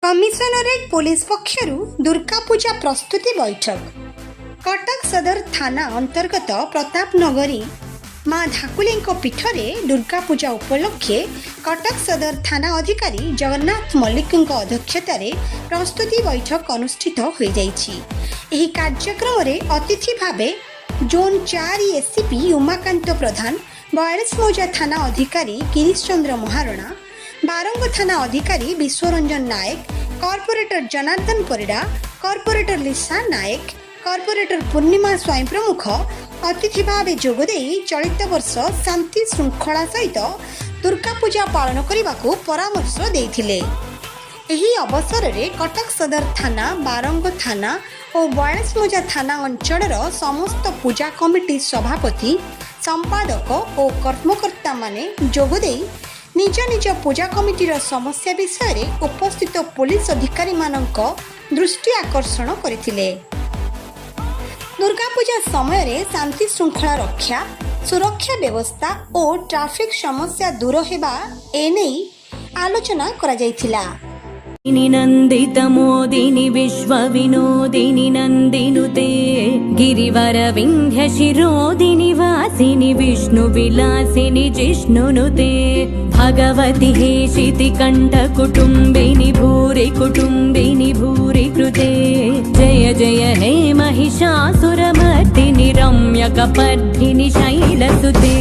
Commissionerate police पक्षरु Durga Puja प्रस्तुति बैठक कटक सदर थाना अंतर्गत प्रताप नगरी माँ धाकुली पीठरे दुर्गा पूजा उपलक्षे कटक सदर थाना अधिकारी जगन्नाथ मल्लिक अध्यक्षतार प्रस्तुति बैठक अनुष्ठित हो जाइछि। एही कार्यक्रम रे अतिथि भावे जोन 4 एससीपी उमाकांत प्रधान, 42 मौजा थाना अधिकारी गिरीश चंद्र महारणा, बारंग थाना अधिकारी विश्वरंजन नायक, कॉर्पोरेटर जनार्दन परिडा, कॉर्पोरेटर लिसा नायक, कॉर्पोरेटर पूर्णिमा स्वाई प्रमुख अतिथि भाव जोगदे चलित वर्ष शांति श्रृंखला सहित दुर्गा पूजा पालन करने को परामर्श देथिले। एही अवसर रे कटक सदर थाना, बारंग थाना और 42 मौजा थाना अंचल समस्त पूजा कमिटी सभापति, संपादक और कर्मकर्ता माने जोगदे निज निज पूजा कमिटीर समस्या विषय रे उपस्थित पुलिस अधिकारी मानक दृष्टि आकर्षण करथिले। दुर्गा पूजा समय रे शांति श्रृंखला रक्षा, सुरक्षा व्यवस्था और ट्रैफिक समस्या दूर हेबा एनै आलोचना करा जायथिला। नंदित मोदिनी विश्व विनोदिनी नंदिनुते गिरिवर विंध्य शिरोदिनी वासिनी विष्णु विलासिनी जिष्णुनुते भगवती हेशिति कंठ कुटुंबिनी भूरि कृते जय जय हे महिषासुरमर्दिनि रम्यकपर्दिनि शैलसुते